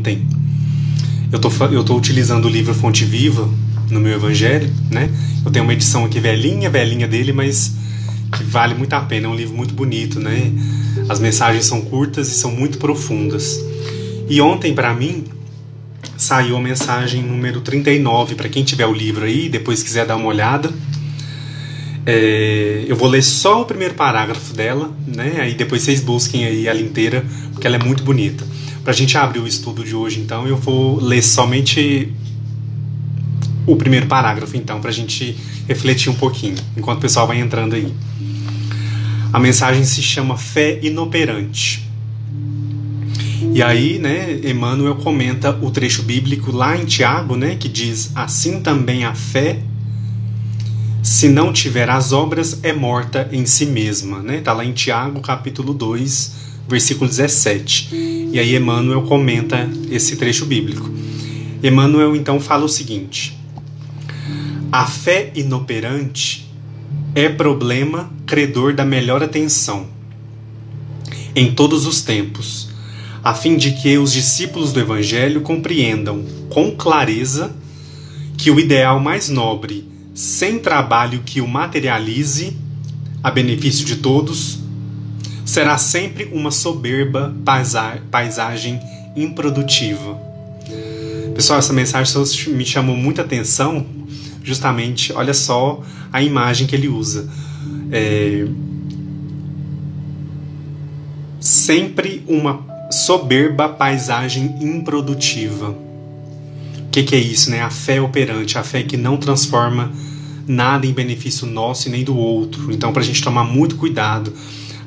ontem. Eu tô utilizando o livro Fonte Viva no meu evangelho, né? Eu tenho uma edição aqui velhinha dele, mas que vale muito a pena. É um livro muito bonito, né? As mensagens são curtas e são muito profundas. E ontem, para mim, saiu a mensagem número 39. Para quem tiver o livro aí, depois quiser dar uma olhada. Eu vou ler só o primeiro parágrafo dela, né? Aí depois vocês busquem aí ela inteira, porque ela é muito bonita. Pra gente abrir o estudo de hoje, então, eu vou ler somente o primeiro parágrafo, então, pra gente refletir um pouquinho, enquanto o pessoal vai entrando aí. A mensagem se chama Fé Inoperante. E aí, né, Emmanuel comenta o trecho bíblico lá em Tiago, né, que diz: assim também a fé, se não tiver as obras, é morta em si mesma, né? Tá lá em Tiago, capítulo 2, versículo 17. E aí Emmanuel comenta esse trecho bíblico. Emmanuel então fala o seguinte: a fé inoperante é problema credor da melhor atenção em todos os tempos, a fim de que os discípulos do Evangelho compreendam com clareza que o ideal mais nobre, sem trabalho que o materialize a benefício de todos, será sempre uma soberba paisagem improdutiva. Pessoal, essa mensagem me chamou muita atenção, justamente, olha só a imagem que ele usa. Sempre uma soberba paisagem improdutiva. O que é isso, né? A fé operante, a fé que não transforma nada em benefício nosso e nem do outro. Então, para a gente tomar muito cuidado.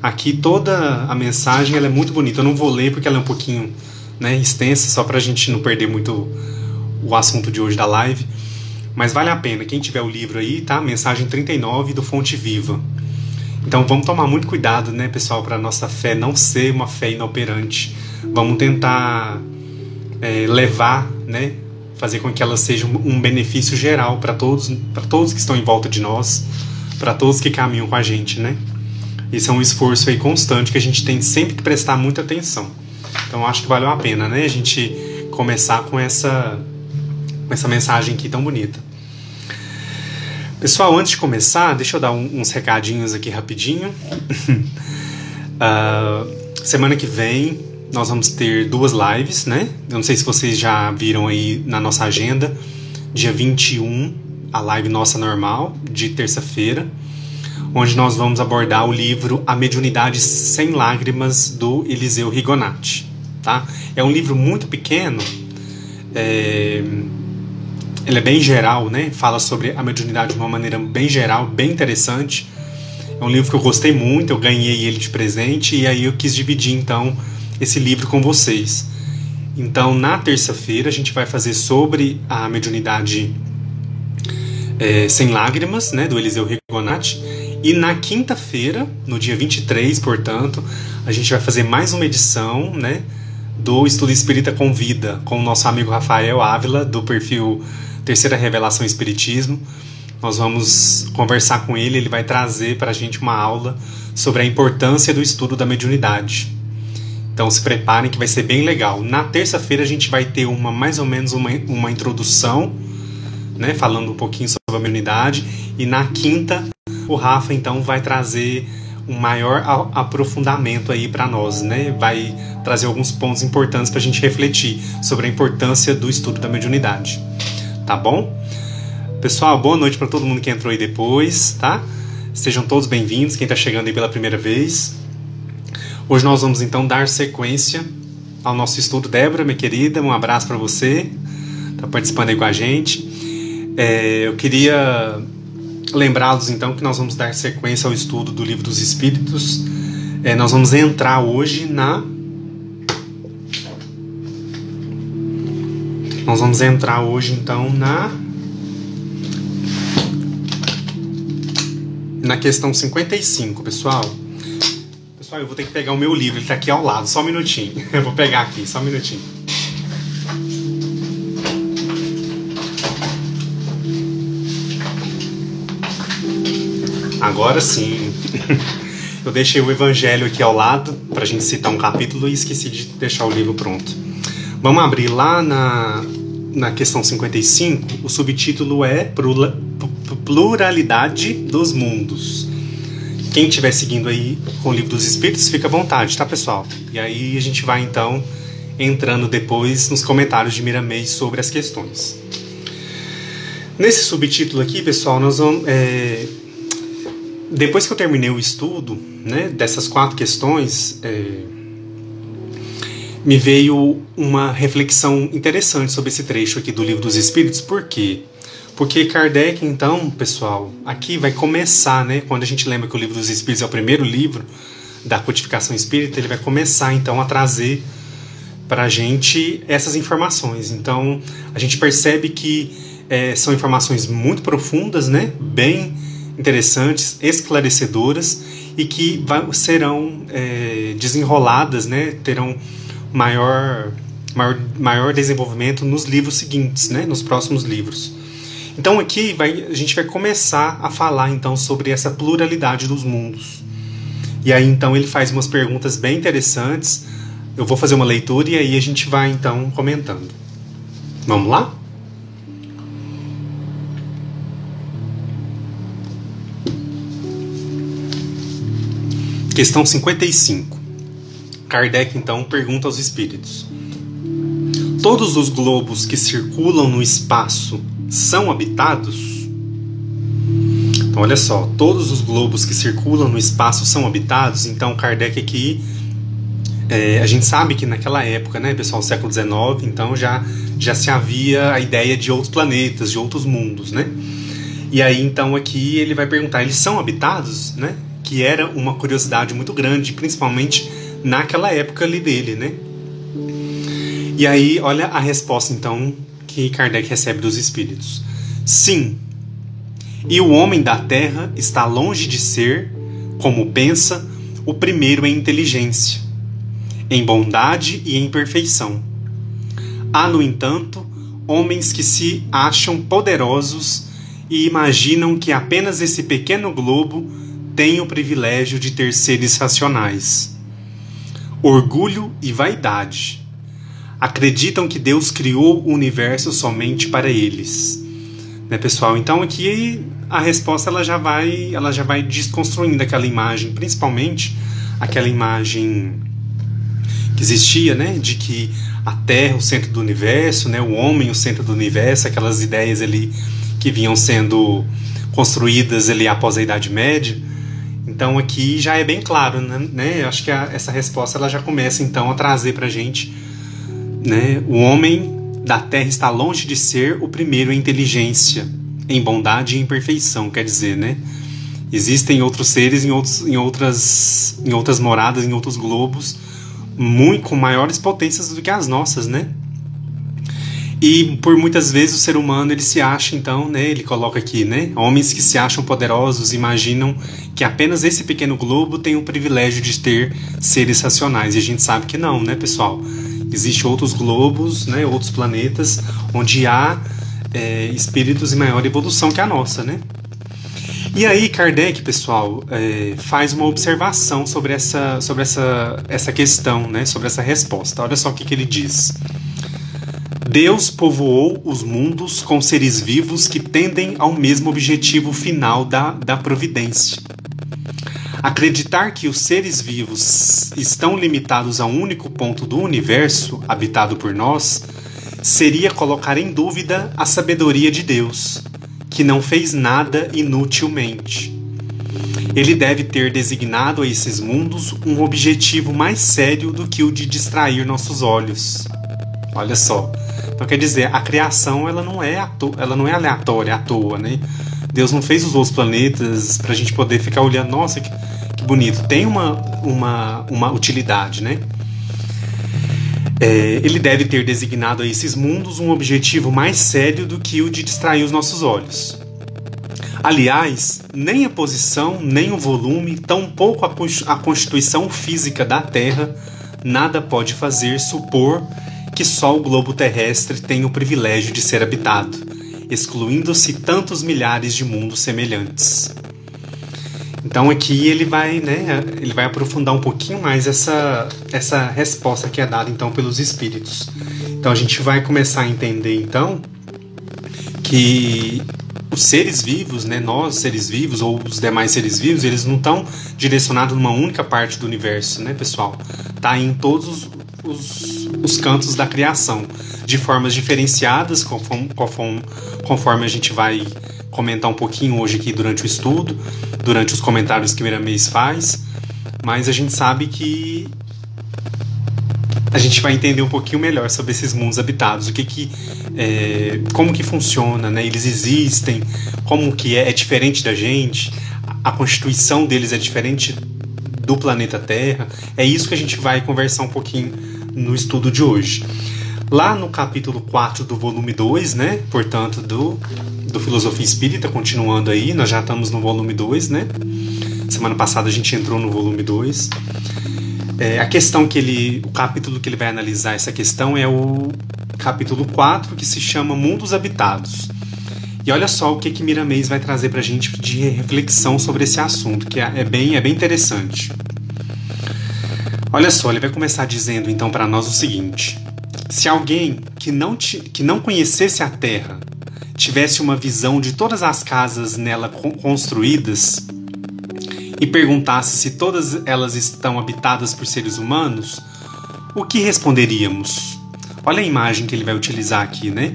Aqui toda a mensagem ela é muito bonita. Eu não vou ler porque ela é um pouquinho, né, extensa, só para a gente não perder muito o assunto de hoje da live. Mas vale a pena. Quem tiver o livro aí, tá? Mensagem 39 do Fonte Viva. Então vamos tomar muito cuidado, né, pessoal, para a nossa fé não ser uma fé inoperante. Vamos tentar levar, né, fazer com que ela seja um benefício geral para todos que estão em volta de nós, para todos que caminham com a gente, né? Esse é um esforço aí constante que a gente tem sempre que prestar muita atenção. Então acho que valeu a pena, né, a gente começar com essa mensagem aqui tão bonita. Pessoal, antes de começar, deixa eu dar uns recadinhos aqui rapidinho. Semana que vem nós vamos ter 2 lives, né? Eu não sei se vocês já viram aí na nossa agenda. Dia 21, a live nossa normal, de terça-feira, onde nós vamos abordar o livro A Mediunidade Sem Lágrimas, do Eliseu Rigonati, tá? É um livro muito pequeno, ele é bem geral, né? Fala sobre a mediunidade de uma maneira bem geral, bem interessante. É um livro que eu gostei muito, eu ganhei ele de presente e aí eu quis dividir então esse livro com vocês. Então na terça-feira a gente vai fazer sobre a mediunidade sem lágrimas, né? Do Eliseu Rigonati. E na quinta-feira, no dia 23, portanto, a gente vai fazer mais uma edição, né, do Estudo Espírita com Vida, com o nosso amigo Rafael Ávila, do perfil Terceira Revelação Espiritismo. Nós vamos conversar com ele, ele vai trazer para a gente uma aula sobre a importância do estudo da mediunidade. Então se preparem que vai ser bem legal. Na terça-feira a gente vai ter mais ou menos uma introdução, né, falando um pouquinho sobre a mediunidade. E na quinta o Rafa então vai trazer um maior aprofundamento aí para nós, né? Vai trazer alguns pontos importantes para a gente refletir sobre a importância do estudo da mediunidade. Tá bom? Pessoal, boa noite para todo mundo que entrou aí depois, tá? Sejam todos bem-vindos, quem está chegando aí pela primeira vez. Hoje nós vamos então dar sequência ao nosso estudo. Débora, minha querida, um abraço para você, tá participando aí com a gente. Eu queria lembrá-los então que nós vamos dar sequência ao estudo do Livro dos Espíritos. Nós vamos entrar hoje então na questão 55, pessoal. Pessoal, eu vou ter que pegar o meu livro, ele está aqui ao lado, só um minutinho. Eu vou pegar aqui, só um minutinho. Agora sim. Eu deixei o evangelho aqui ao lado para a gente citar um capítulo e esqueci de deixar o livro pronto. Vamos abrir lá na questão 55, o subtítulo é Pluralidade dos Mundos. Quem estiver seguindo aí com o Livro dos Espíritos, fica à vontade, tá, pessoal? E aí a gente vai, então, entrando depois nos comentários de Miramês sobre as questões. Nesse subtítulo aqui, pessoal, nós vamos... Depois que eu terminei o estudo, né, dessas 4 questões... me veio uma reflexão interessante sobre esse trecho aqui do Livro dos Espíritos. Por quê? Porque Kardec, então, pessoal, aqui vai começar, né? Quando a gente lembra que o Livro dos Espíritos é o primeiro livro da codificação espírita, ele vai começar, então, a trazer para a gente essas informações. Então, a gente percebe que são informações muito profundas, né? Bem interessantes, esclarecedoras, e que serão desenroladas, né? Terão maior desenvolvimento nos livros seguintes, né? Nos próximos livros. Então aqui a gente vai começar a falar então sobre essa pluralidade dos mundos. E aí então ele faz umas perguntas bem interessantes. Eu vou fazer uma leitura e aí a gente vai então comentando. Vamos lá? Questão 55. Kardec então pergunta aos espíritos: todos os globos que circulam no espaço são habitados? Então, olha só, todos os globos que circulam no espaço são habitados. Então, Kardec aqui, a gente sabe que naquela época, né, pessoal, século XIX, então já se havia a ideia de outros planetas, de outros mundos, né? E aí, então, aqui ele vai perguntar, eles são habitados, né? Que era uma curiosidade muito grande, principalmente naquela época ali dele, né? E aí, olha a resposta, então, que Kardec recebe dos espíritos. Sim, e o homem da Terra está longe de ser, como pensa, o primeiro em inteligência, em bondade e em perfeição. Há, no entanto, homens que se acham poderosos e imaginam que apenas esse pequeno globo tem o privilégio de ter seres racionais. Orgulho e vaidade. Acreditam que Deus criou o universo somente para eles. Né, pessoal? Então aqui a resposta ela já vai desconstruindo aquela imagem, principalmente aquela imagem que existia, né, de que a Terra o centro do universo, né, o homem o centro do universo, aquelas ideias ali que vinham sendo construídas ali após a Idade Média. Então aqui já é bem claro, né? Acho que essa resposta ela já começa então a trazer para a gente, né? O homem da Terra está longe de ser o primeiro em inteligência, em bondade e em perfeição, quer dizer, né? Existem outros seres em outras moradas, em outros globos, muito com maiores potências do que as nossas, né? E por muitas vezes o ser humano ele se acha, então, né, ele coloca aqui, né, homens que se acham poderosos imaginam que apenas esse pequeno globo tem o privilégio de ter seres racionais. E a gente sabe que não, né, pessoal? Existem outros globos, né, outros planetas onde há espíritos em maior evolução que a nossa, né? E aí Kardec, pessoal, faz uma observação sobre essa questão, né, sobre essa resposta. Olha só o que ele diz. Deus povoou os mundos com seres vivos que tendem ao mesmo objetivo final da providência. Acreditar que os seres vivos estão limitados a um único ponto do universo habitado por nós seria colocar em dúvida a sabedoria de Deus, que não fez nada inutilmente. Ele deve ter designado a esses mundos um objetivo mais sério do que o de distrair nossos olhos. Olha só. Então quer dizer, a criação ela não é aleatória, à toa, né? Deus não fez os outros planetas para a gente poder ficar olhando, nossa, que bonito. Tem uma utilidade, né? Ele deve ter designado a esses mundos um objetivo mais sério do que o de distrair os nossos olhos. Aliás, nem a posição, nem o volume, tampouco a constituição física da Terra, nada pode fazer supor que só o globo terrestre tem o privilégio de ser habitado, excluindo-se tantos milhares de mundos semelhantes. Então aqui ele vai aprofundar um pouquinho mais essa resposta que é dada então pelos espíritos. Então a gente vai começar a entender então que os seres vivos, né, nós seres vivos ou os demais seres vivos, eles não estão direcionados numa única parte do universo, né, pessoal? Tá em todos os cantos da criação, de formas diferenciadas, conforme a gente vai comentar um pouquinho hoje aqui durante o estudo, durante os comentários que Miramês faz, mas a gente sabe que a gente vai entender um pouquinho melhor sobre esses mundos habitados, como que funciona, né? Eles existem, como que é diferente da gente, a constituição deles é diferente do planeta Terra. É isso que a gente vai conversar um pouquinho no estudo de hoje. Lá no capítulo 4 do volume 2, né? Portanto, do Filosofia Espírita, continuando aí, nós já estamos no volume 2, né? Semana passada a gente entrou no volume 2. O capítulo que ele vai analisar essa questão é o capítulo 4, que se chama Mundos Habitados. E olha só o que Miramês vai trazer pra gente de reflexão sobre esse assunto, que é bem interessante. Olha só, ele vai começar dizendo então para nós o seguinte: se alguém que não conhecesse a Terra tivesse uma visão de todas as casas nela construídas e perguntasse se todas elas estão habitadas por seres humanos, o que responderíamos? Olha a imagem que ele vai utilizar aqui, né?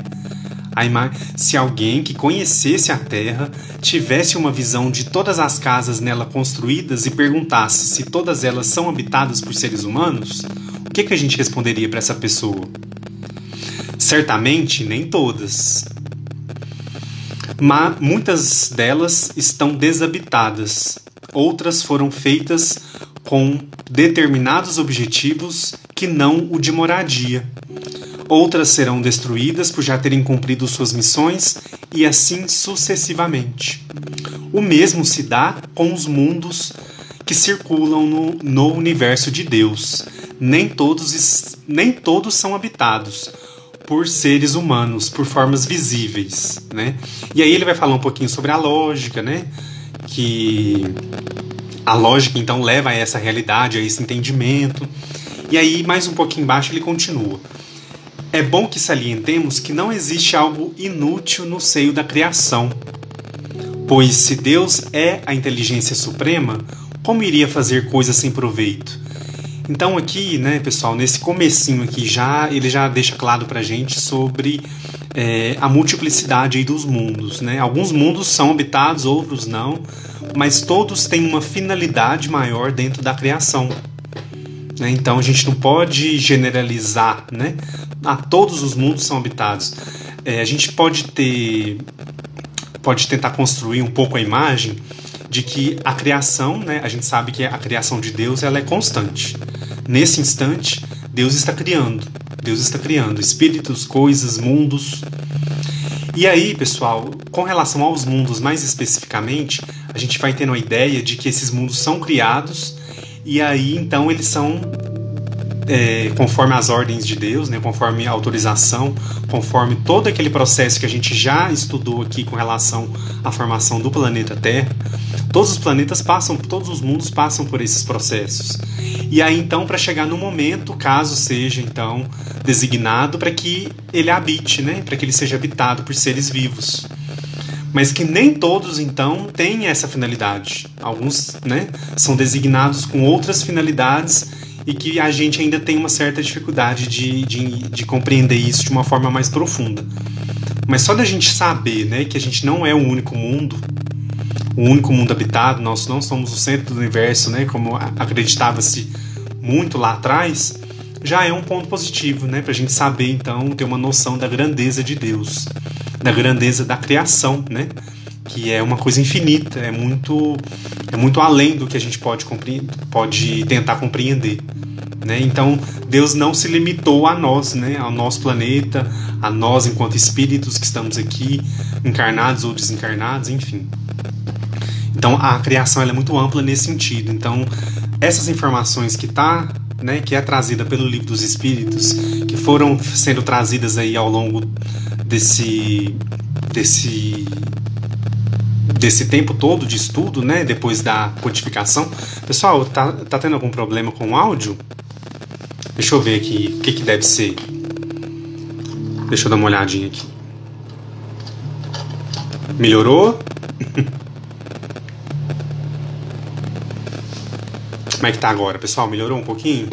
Se alguém que conhecesse a Terra tivesse uma visão de todas as casas nela construídas e perguntasse se todas elas são habitadas por seres humanos, o que a gente responderia para essa pessoa? Certamente, nem todas. Mas muitas delas estão desabitadas. Outras foram feitas com determinados objetivos que não o de moradia. Outras serão destruídas por já terem cumprido suas missões e assim sucessivamente. O mesmo se dá com os mundos que circulam no universo de Deus. Nem todos são habitados por seres humanos, por formas visíveis, né? E aí ele vai falar um pouquinho sobre a lógica, né? Que a lógica então leva a essa realidade, a esse entendimento. E aí mais um pouquinho embaixo ele continua: é bom que salientemos que não existe algo inútil no seio da criação, pois se Deus é a inteligência suprema, como iria fazer coisas sem proveito? Então aqui, né, pessoal, nesse comecinho aqui ele já deixa claro pra gente sobre a multiplicidade aí dos mundos, né? Alguns mundos são habitados, outros não, mas todos têm uma finalidade maior dentro da criação, né? Então a gente não pode generalizar, né? Todos os mundos são habitados. A gente pode tentar construir um pouco a imagem de que a criação, né, a gente sabe que a criação de Deus ela é constante. Nesse instante, Deus está criando espíritos, coisas, mundos. E aí, pessoal, com relação aos mundos mais especificamente, a gente vai tendo a ideia de que esses mundos são criados e aí então eles são conforme as ordens de Deus, né, conforme a autorização, conforme todo aquele processo que a gente já estudou aqui com relação à formação do planeta Terra. Todos os mundos passam por esses processos. E aí então, para chegar no momento, caso seja então designado para que ele habite, né, para que ele seja habitado por seres vivos. Mas que nem todos então têm essa finalidade. Alguns, né, são designados com outras finalidades e que a gente ainda tem uma certa dificuldade de compreender isso de uma forma mais profunda. Mas só da gente saber, né, que a gente não é o único mundo habitado, nós não somos o centro do universo, né, como acreditava-se muito lá atrás, já é um ponto positivo, né, para a gente saber, então, ter uma noção da grandeza de Deus, da grandeza da criação, né, que é uma coisa infinita, é muito além do que a gente pode tentar compreender, né? Então Deus não se limitou a nós, né? Ao nosso planeta, a nós enquanto espíritos que estamos aqui, encarnados ou desencarnados, enfim. Então a criação ela é muito ampla nesse sentido. Então essas informações que é trazida pelo Livro dos Espíritos, que foram sendo trazidas aí ao longo desse tempo todo de estudo, né, depois da codificação. Pessoal, tá tendo algum problema com o áudio? Deixa eu ver aqui o que deve ser. Deixa eu dar uma olhadinha aqui. Melhorou? Como é que tá agora, pessoal? Melhorou um pouquinho?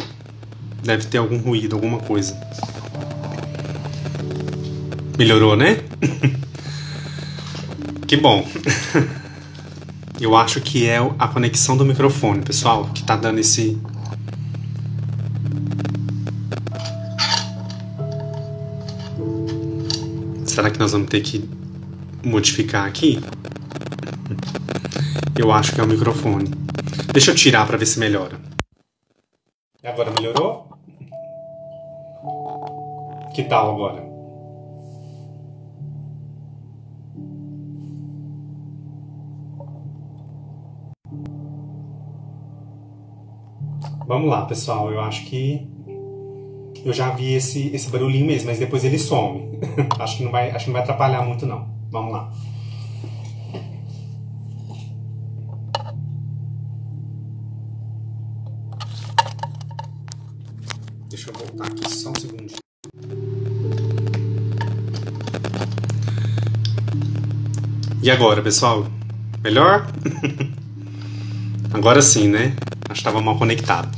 Deve ter algum ruído, alguma coisa. Melhorou, né? Que bom. Eu acho que é a conexão do microfone, pessoal, que tá dando esse... Será que nós vamos ter que modificar aqui? Eu acho que é o microfone. Deixa eu tirar para ver se melhora. E agora melhorou? Que tal agora? Vamos lá, pessoal. Eu acho que eu já vi esse barulhinho mesmo, mas depois ele some. acho que não vai atrapalhar muito, não. Vamos lá. Deixa eu voltar aqui só um segundinho. E agora, pessoal? Melhor? Agora sim, né? Acho que estava mal conectado.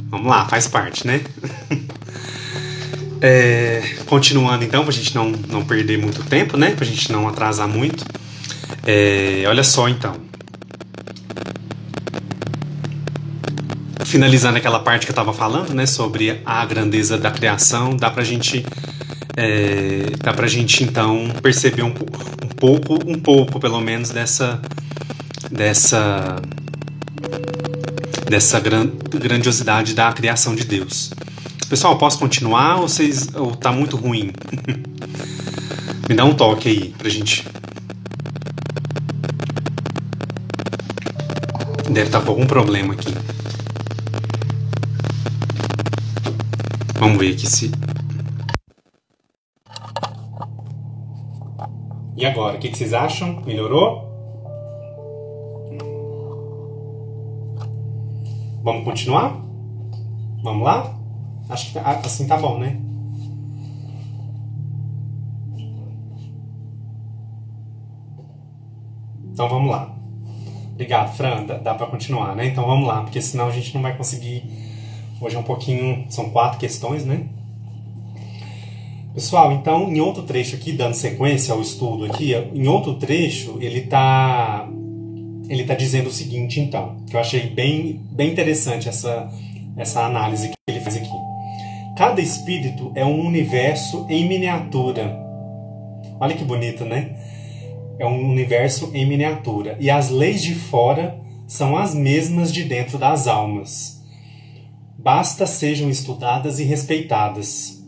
Vamos lá, faz parte, né? Continuando então, pra gente não perder muito tempo, né? Pra gente não atrasar muito. Olha só então. Finalizando aquela parte que eu tava falando, né? Sobre a grandeza da criação, dá pra gente então perceber um pouco pelo menos dessa grandiosidade da criação de Deus. Pessoal, posso continuar ou tá muito ruim? Me dá um toque aí pra gente. Deve estar com algum problema aqui. Vamos ver aqui se... E agora, o que vocês acham? Melhorou? Vamos continuar? Vamos lá? Acho que assim tá bom, né? Então vamos lá. Obrigado, Fran. Dá pra continuar, né? Então vamos lá, porque senão a gente não vai conseguir... Hoje é um pouquinho... São 4 questões, né? Pessoal, então, em outro trecho aqui, dando sequência ao estudo aqui, em outro trecho, ele tá dizendo o seguinte, então, que eu achei bem interessante essa análise que ele faz aqui. Cada espírito é um universo em miniatura. Olha que bonito, né? É um universo em miniatura. E as leis de fora são as mesmas de dentro das almas. Basta sejam estudadas e respeitadas,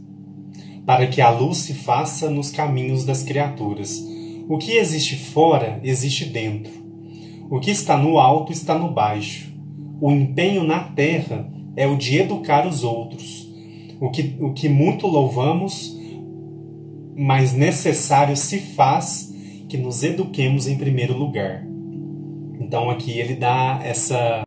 para que a luz se faça nos caminhos das criaturas. O que existe fora, existe dentro. O que está no alto, está no baixo. O empenho na terra é o de educar os outros. O que muito louvamos, mas necessário se faz que nos eduquemos em primeiro lugar. Então aqui ele dá essa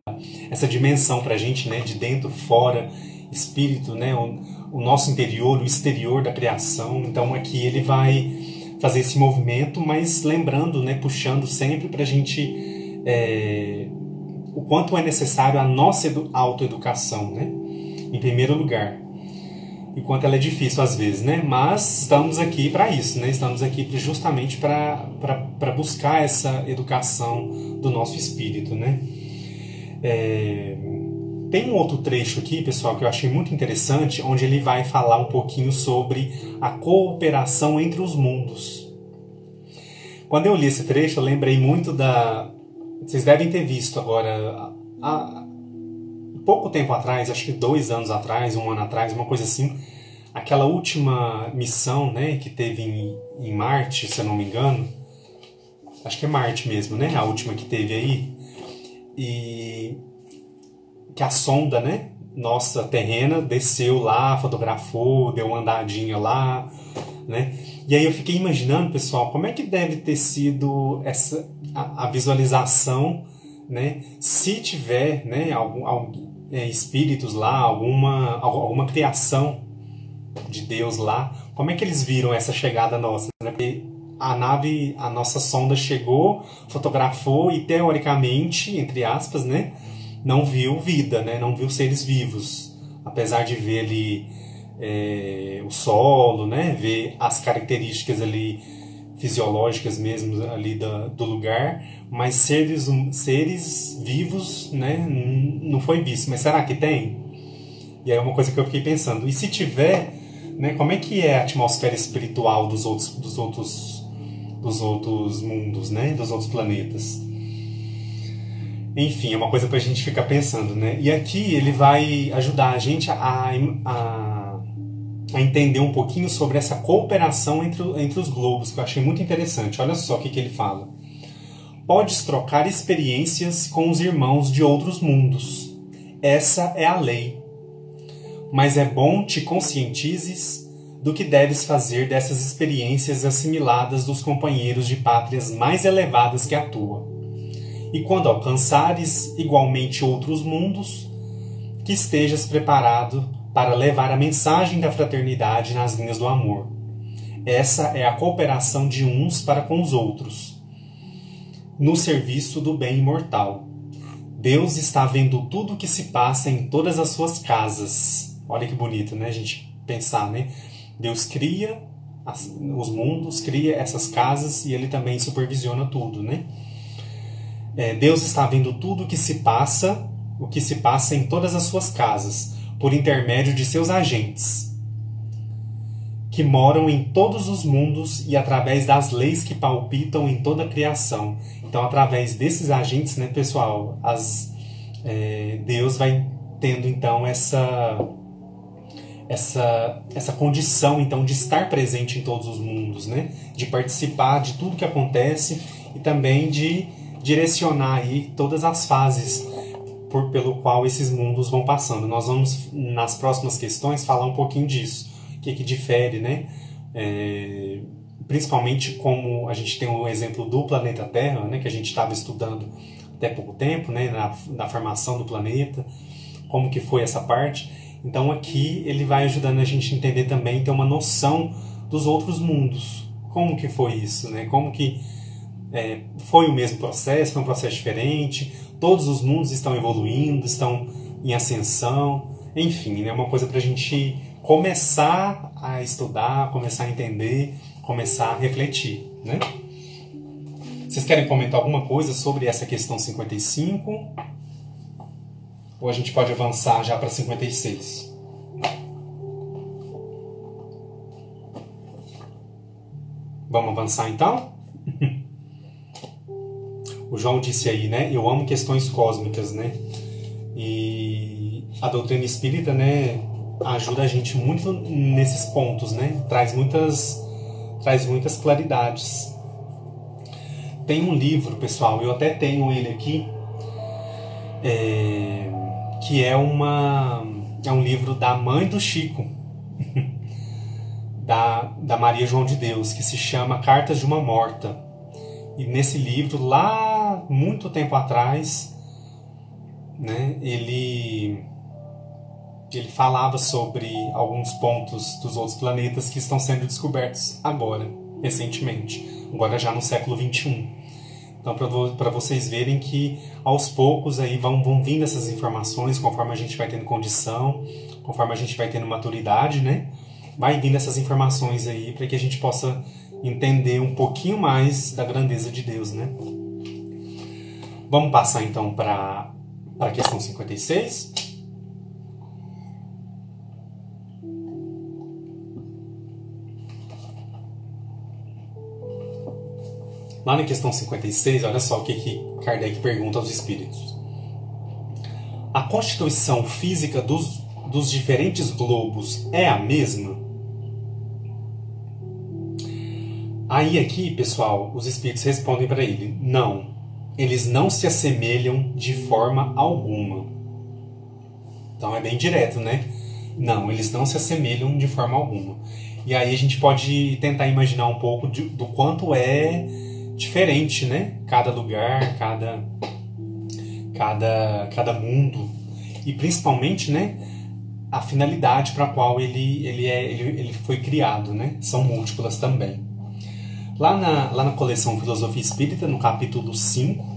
dimensão para a gente, né, de dentro, fora, espírito, né, o nosso interior, o exterior da criação. Então aqui ele vai fazer esse movimento, mas lembrando, né, puxando sempre para a gente o quanto é necessário a nossa autoeducação, né, em primeiro lugar. E quanto ela é difícil às vezes, né? Mas estamos aqui para isso, né? Estamos aqui justamente para buscar essa educação do nosso espírito, né? Tem um outro trecho aqui, pessoal, que eu achei muito interessante, onde ele vai falar um pouquinho sobre a cooperação entre os mundos. Quando eu li esse trecho, eu lembrei muito da... Vocês devem ter visto agora, há pouco tempo atrás, acho que 2 anos atrás, 1 ano atrás, uma coisa assim, aquela última missão, né, que teve em Marte, se eu não me engano, acho que é Marte mesmo, né, a última que teve aí, e que a sonda, né, nossa terrena, desceu lá, fotografou, deu uma andadinha lá, né, e aí eu fiquei imaginando, pessoal, como é que deve ter sido a visualização, né, se tiver, né, espíritos lá, alguma criação de Deus lá, como é que eles viram essa chegada nossa, né? Porque a nossa sonda chegou, fotografou e teoricamente, entre aspas, né, não viu vida, né, não viu seres vivos, apesar de ver ali o solo, né, ver as características ali fisiológicas mesmo ali do lugar, mas seres vivos, né, não foi visto. Mas será que tem? E aí é uma coisa que eu fiquei pensando. E se tiver, né, como é que é a atmosfera espiritual dos outros mundos, né, dos outros planetas? Enfim, é uma coisa pra gente ficar pensando, né? E aqui ele vai ajudar a gente a entender um pouquinho sobre essa cooperação entre os globos, que eu achei muito interessante. Olha só o que ele fala. Podes trocar experiências com os irmãos de outros mundos. Essa é a lei. Mas é bom te conscientizes do que deves fazer dessas experiências assimiladas dos companheiros de pátrias mais elevadas que a tua. E quando alcançares igualmente outros mundos, que estejas preparado para levar a mensagem da fraternidade nas linhas do amor. Essa é a cooperação de uns para com os outros, no serviço do bem imortal. Deus está vendo tudo o que se passa em todas as suas casas. Olha que bonito, né, a gente pensar, né? Deus cria os mundos, cria essas casas e Ele também supervisiona tudo, né? Deus está vendo tudo o que se passa em todas as suas casas, por intermédio de seus agentes, que moram em todos os mundos e através das leis que palpitam em toda a criação. Então, através desses agentes, né, pessoal, Deus vai tendo, então, essa condição, então, de estar presente em todos os mundos, né? De participar de tudo que acontece e também de direcionar aí todas as fases pelo qual esses mundos vão passando. Nós vamos, nas próximas questões, falar um pouquinho disso. O que difere, né? Principalmente como a gente tem o exemplo do planeta Terra, né? Que a gente estava estudando até pouco tempo, né? Na formação do planeta, como que foi essa parte. Então aqui ele vai ajudando a gente a entender também, ter uma noção dos outros mundos. Como que foi isso, né? Como que foi o mesmo processo, foi um processo diferente, todos os mundos estão evoluindo, estão em ascensão, enfim, é uma coisa para a gente começar a estudar, começar a entender, começar a refletir, né? Vocês querem comentar alguma coisa sobre essa questão 55? Ou a gente pode avançar já para 56? Vamos avançar então? O João disse aí, né? Eu amo questões cósmicas, né? E a doutrina espírita, né, ajuda a gente muito nesses pontos, né? Traz muitas claridades. Tem um livro, pessoal, eu até tenho ele aqui, que é um livro da mãe do Chico, da Maria João de Deus, que se chama Cartas de uma Morta. E nesse livro, lá muito tempo atrás, né, ele falava sobre alguns pontos dos outros planetas que estão sendo descobertos agora, recentemente, agora já no século XXI. Então, para vocês verem que aos poucos aí vão vindo essas informações, conforme a gente vai tendo condição, conforme a gente vai tendo maturidade, né? Vai vindo essas informações aí para que a gente possa entender um pouquinho mais da grandeza de Deus, né? Vamos passar então para a questão 56. Lá na questão 56, olha só o que Kardec pergunta aos espíritos. A constituição física dos diferentes globos é a mesma? Aí aqui, pessoal, os espíritos respondem para ele, não, eles não se assemelham de forma alguma. Então é bem direto, né? Não, eles não se assemelham de forma alguma. E aí a gente pode tentar imaginar um pouco do quanto é diferente, né? Cada lugar, cada mundo. E principalmente, né? a finalidade para a qual ele foi criado, né? São múltiplas também. Lá na coleção Filosofia Espírita, no capítulo 5,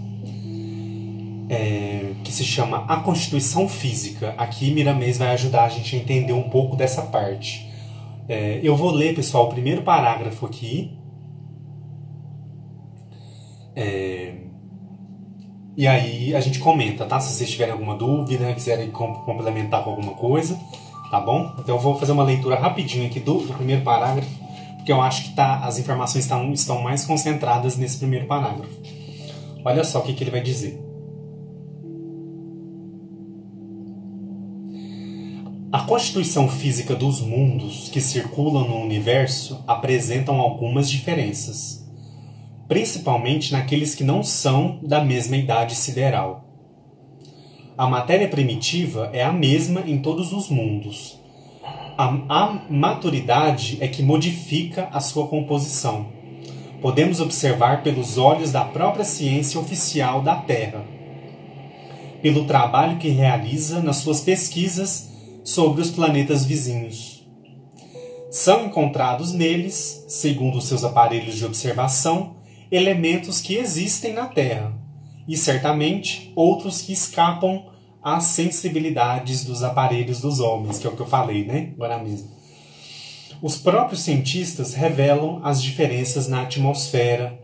que se chama A Constituição Física, aqui Miramês vai ajudar a gente a entender um pouco dessa parte. Eu vou ler, pessoal, o primeiro parágrafo aqui. E aí a gente comenta, tá? Se vocês tiverem alguma dúvida, quiserem complementar com alguma coisa, tá bom? Então eu vou fazer uma leitura rapidinho aqui do primeiro parágrafo, porque eu acho que as informações estão mais concentradas nesse primeiro parágrafo. Olha só o que ele vai dizer. A constituição física dos mundos que circulam no universo apresentam algumas diferenças, principalmente naqueles que não são da mesma idade sideral. A matéria primitiva é a mesma em todos os mundos. A maturidade é que modifica a sua composição. Podemos observar pelos olhos da própria ciência oficial da Terra, pelo trabalho que realiza nas suas pesquisas sobre os planetas vizinhos. São encontrados neles, segundo os seus aparelhos de observação, elementos que existem na Terra, e certamente outros que escapam às sensibilidades dos aparelhos dos homens, que é o que eu falei, né? Agora mesmo. Os próprios cientistas revelam as diferenças na atmosfera,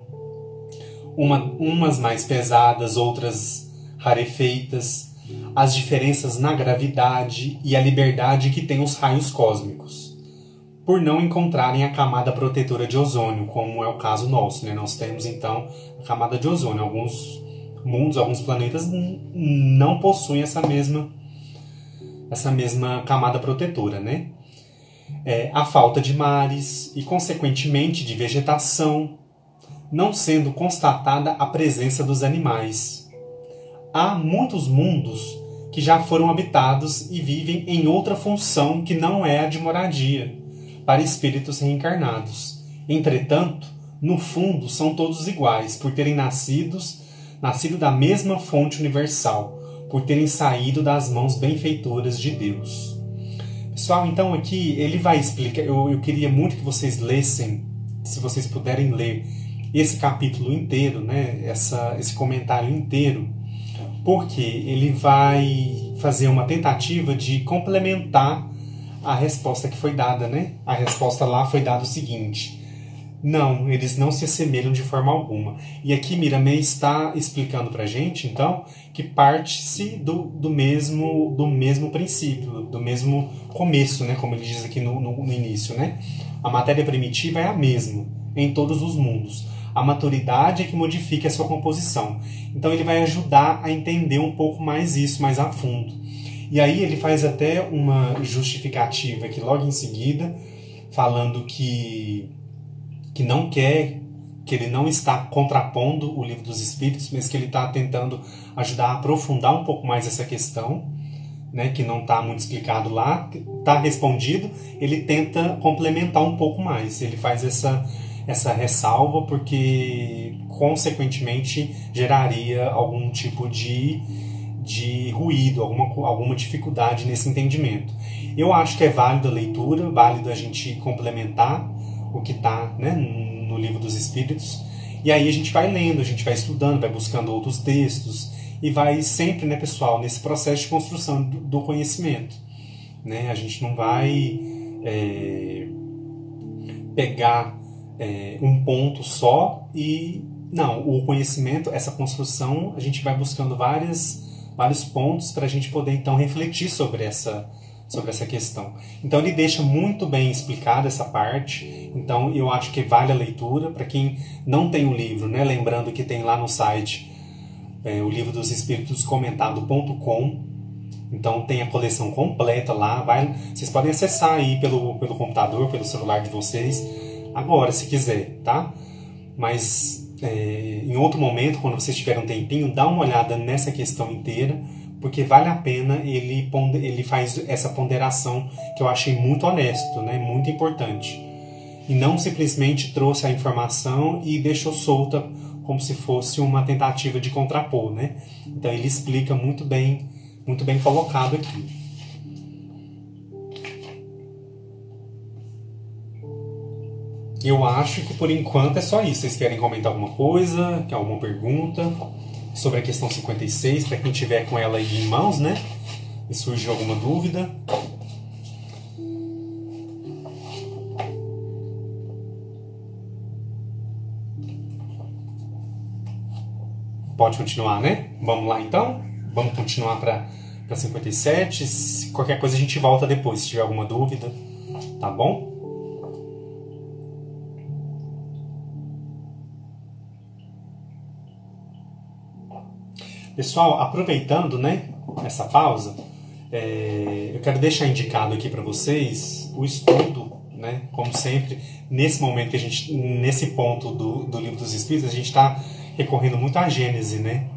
umas mais pesadas, outras rarefeitas, as diferenças na gravidade e a liberdade que têm os raios cósmicos, por não encontrarem a camada protetora de ozônio, como é o caso nosso, né? Nós temos, então, a camada de ozônio. Alguns mundos, alguns planetas não possuem essa mesma camada protetora, né? A falta de mares e, consequentemente, de vegetação, não sendo constatada a presença dos animais. Há muitos mundos que já foram habitados e vivem em outra função que não é a de moradia, para espíritos reencarnados. Entretanto, no fundo, são todos iguais, por terem nascido da mesma fonte universal, por terem saído das mãos benfeitoras de Deus. Pessoal, então aqui ele vai explicar, eu queria muito que vocês lessem, se vocês puderem ler esse capítulo inteiro, né, esse comentário inteiro, porque ele vai fazer uma tentativa de complementar a resposta que foi dada, né? A resposta lá foi dada o seguinte: não, eles não se assemelham de forma alguma. E aqui Miramês está explicando pra gente, então, que parte-se do mesmo princípio, do mesmo começo, né? Como ele diz aqui no início, né? A matéria primitiva é a mesma em todos os mundos. A maturidade é que modifica a sua composição. Então ele vai ajudar a entender um pouco mais isso, mais a fundo. E aí ele faz até uma justificativa aqui logo em seguida, falando que não quer, que ele não está contrapondo o Livro dos Espíritos, mas que ele está tentando ajudar a aprofundar um pouco mais essa questão, né, que não está muito explicado lá, está respondido, ele tenta complementar um pouco mais. Ele faz essa ressalva porque, consequentemente, geraria algum tipo de ruído, alguma dificuldade nesse entendimento. Eu acho que é válido a leitura, válido a gente complementar o que está, né, no Livro dos Espíritos, e aí a gente vai lendo, a gente vai estudando, vai buscando outros textos, e vai sempre, né, pessoal, nesse processo de construção do conhecimento. Né? A gente não vai pegar um ponto só e... Não, o conhecimento, essa construção, a gente vai buscando vários pontos para a gente poder, então, refletir sobre essa questão. Então, ele deixa muito bem explicada essa parte. Então, eu acho que vale a leitura. Para quem não tem o livro, né? Lembrando que tem lá no site o livro dos espíritos comentado.com. Então, tem a coleção completa lá. Vocês podem acessar aí pelo computador, pelo celular de vocês, agora, se quiser, tá? Mas... em outro momento, quando vocês tiverem um tempinho, dá uma olhada nessa questão inteira, porque vale a pena. Ele faz essa ponderação que eu achei muito honesto, né? Muito importante. E não simplesmente trouxe a informação e deixou solta como se fosse uma tentativa de contrapor, né? Então ele explica muito bem colocado aqui. eu acho que por enquanto é só isso. Vocês querem comentar alguma coisa? Quer alguma pergunta sobre a questão 56, para quem tiver com ela aí em mãos, né? E surgiu alguma dúvida? Pode continuar, né? Vamos lá então? Vamos continuar para 57. Se qualquer coisa a gente volta depois, se tiver alguma dúvida, tá bom? Pessoal, aproveitando, né, essa pausa, eu quero deixar indicado aqui para vocês o estudo, né, como sempre, nesse momento que a gente, nesse ponto do Livro dos Espíritos, a gente está recorrendo muito à Gênese, né?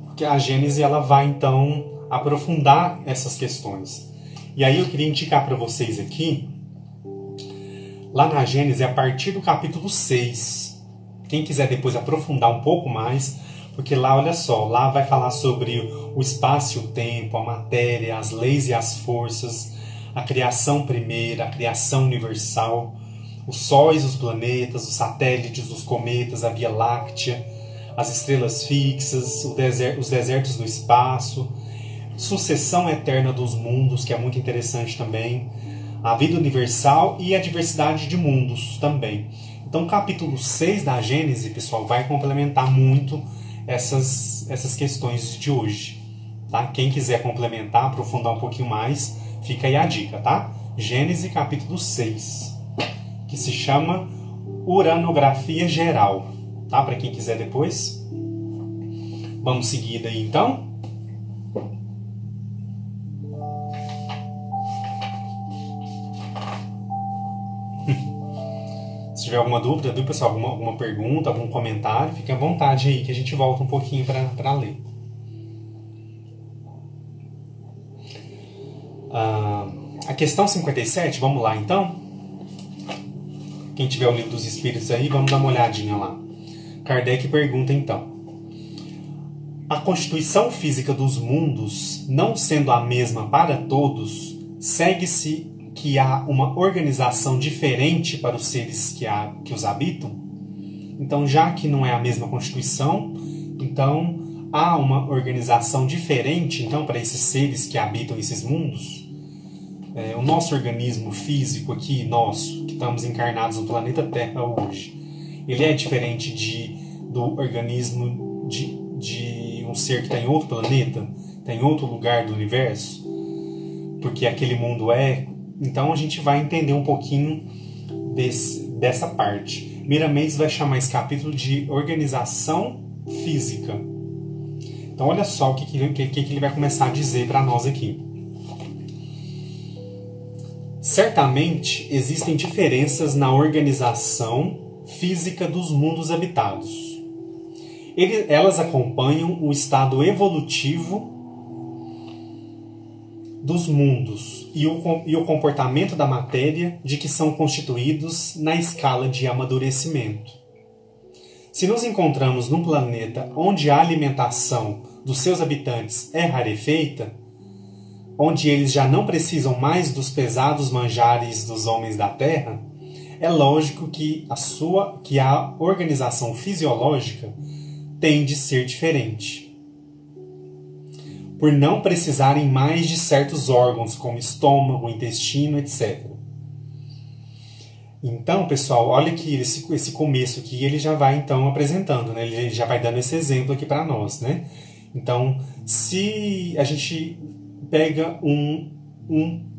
Porque a Gênese ela vai então aprofundar essas questões. E aí eu queria indicar para vocês aqui, lá na Gênese, a partir do capítulo 6. Quem quiser depois aprofundar um pouco mais, porque lá, olha só, lá vai falar sobre o espaço e o tempo, a matéria, as leis e as forças, a criação primeira, a criação universal, os sóis, os planetas, os satélites, os cometas, a Via Láctea, as estrelas fixas, os desertos do espaço, sucessão eterna dos mundos, que é muito interessante também, a vida universal e a diversidade de mundos também. Então, o capítulo 6 da Gênese, pessoal, vai complementar muito essas questões de hoje. Tá? Quem quiser complementar, aprofundar um pouquinho mais, fica aí a dica, tá? Gênese, capítulo 6. Que se chama Uranografia Geral, tá? Para quem quiser depois. Vamos seguir daí então. Se tiver alguma dúvida, viu, pessoal? Alguma pergunta, algum comentário, fique à vontade aí que a gente volta um pouquinho para ler. A questão 57, vamos lá então? Quem tiver o Livro dos Espíritos aí, vamos dar uma olhadinha lá. Kardec pergunta então: a constituição física dos mundos, não sendo a mesma para todos, segue-se que há uma organização diferente para os seres que os habitam? Então, já que não é a mesma constituição, então há uma organização diferente então para esses seres que habitam esses mundos? O nosso organismo físico aqui, nosso, que estamos encarnados no planeta Terra hoje, ele é diferente do organismo de um ser que está em outro planeta, está em outro lugar do universo? Porque aquele mundo é... Então a gente vai entender um pouquinho dessa parte. Mira Mendes vai chamar esse capítulo de organização física. Então olha só o que ele vai começar a dizer para nós aqui. Certamente existem diferenças na organização física dos mundos habitados. Elas acompanham o estado evolutivo dos mundos e o comportamento da matéria de que são constituídos na escala de amadurecimento. Se nos encontramos num planeta onde a alimentação dos seus habitantes é rarefeita, onde eles já não precisam mais dos pesados manjares dos homens da Terra, é lógico que a organização fisiológica tem de ser diferente, por não precisarem mais de certos órgãos, como estômago, intestino, etc. Então, pessoal, olha aqui esse começo aqui, ele já vai então apresentando, né? Ele já vai dando esse exemplo aqui para nós, né? Então, se a gente pega um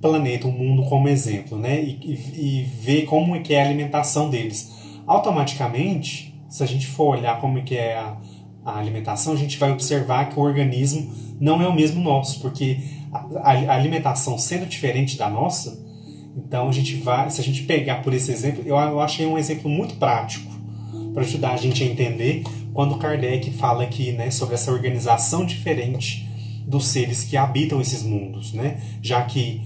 planeta, um mundo como exemplo, né? E vê como é que é a alimentação deles, automaticamente, se a gente for olhar como é que é a alimentação, a gente vai observar que o organismo não é o mesmo nosso, porque a alimentação sendo diferente da nossa, então a gente vai, se a gente pegar por esse exemplo, eu achei um exemplo muito prático para ajudar a gente a entender quando Kardec fala aqui, né, sobre essa organização diferente dos seres que habitam esses mundos, né? Já que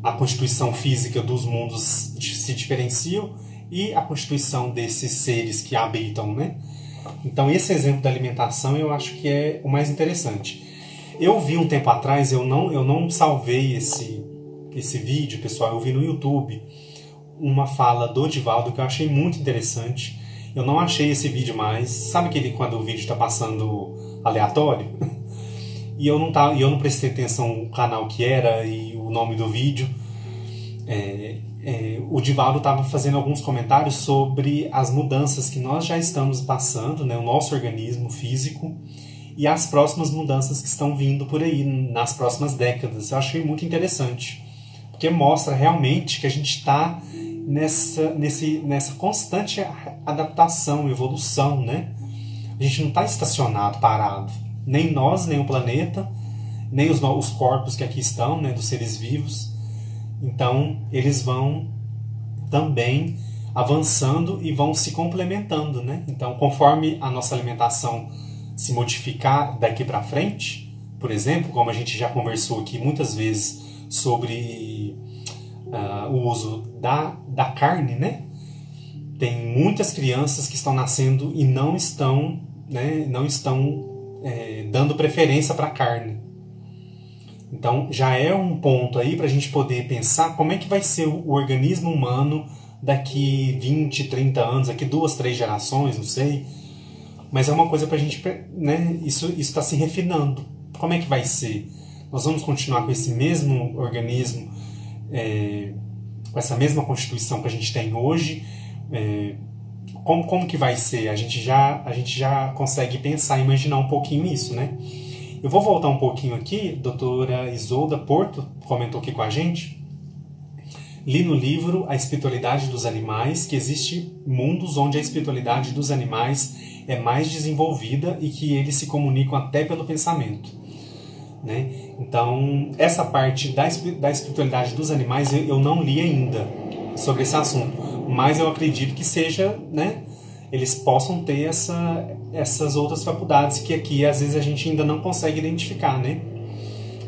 a constituição física dos mundos se diferenciam e a constituição desses seres que habitam, né? Então esse exemplo da alimentação eu acho que é o mais interessante. Eu vi um tempo atrás, eu não salvei esse vídeo, pessoal, eu vi no YouTube, uma fala do Divaldo que eu achei muito interessante. Eu não achei esse vídeo mais. Sabe aquele quando o vídeo está passando aleatório? E eu não prestei atenção no canal que era e o nome do vídeo. O Divaldo estava fazendo alguns comentários sobre as mudanças que nós já estamos passando, né, o nosso organismo físico, e as próximas mudanças que estão vindo por aí nas próximas décadas. Eu achei muito interessante, porque mostra realmente que a gente está nessa constante adaptação, evolução, né? A gente não está estacionado, parado. Nem nós, nem o planeta, nem os corpos que aqui estão, né, dos seres vivos. Então, eles vão também avançando e vão se complementando, né? Então, conforme a nossa alimentação se modificar daqui para frente, por exemplo, como a gente já conversou aqui muitas vezes sobre o uso da carne, né? Tem muitas crianças que estão nascendo e não estão dando preferência para a carne. Então já é um ponto aí para a gente poder pensar como é que vai ser o organismo humano daqui 20, 30 anos, daqui 2, 3 gerações, não sei. Mas é uma coisa para a gente, né? Isso está se refinando. Como é que vai ser? Nós vamos continuar com esse mesmo organismo, com essa mesma constituição que a gente tem hoje? Como que vai ser? A gente já consegue pensar, imaginar um pouquinho isso, né? Eu vou voltar um pouquinho aqui. Doutora Isolda Porto comentou aqui com a gente. Li no livro A Espiritualidade dos Animais que existe mundos onde a espiritualidade dos animais é mais desenvolvida e que eles se comunicam até pelo pensamento, né? Então, essa parte da espiritualidade dos animais eu não li ainda sobre esse assunto, mas eu acredito que seja, né, eles possam ter essas outras faculdades que aqui às vezes a gente ainda não consegue identificar, né?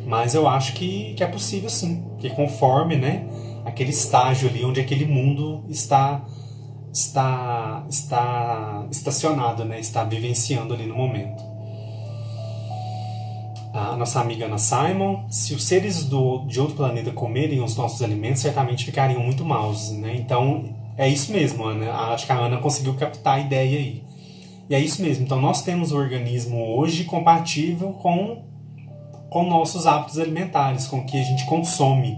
Mas eu acho que é possível sim, que conforme, né, aquele estágio ali onde aquele mundo está estacionado, né, está vivenciando ali no momento. A nossa amiga Ana Simon: se os seres de outro planeta comerem os nossos alimentos, certamente ficariam muito maus, né? Então, é isso mesmo, Ana. Acho que a Ana conseguiu captar a ideia aí. E é isso mesmo. Então, nós temos um organismo hoje compatível com nossos hábitos alimentares, com o que a gente consome,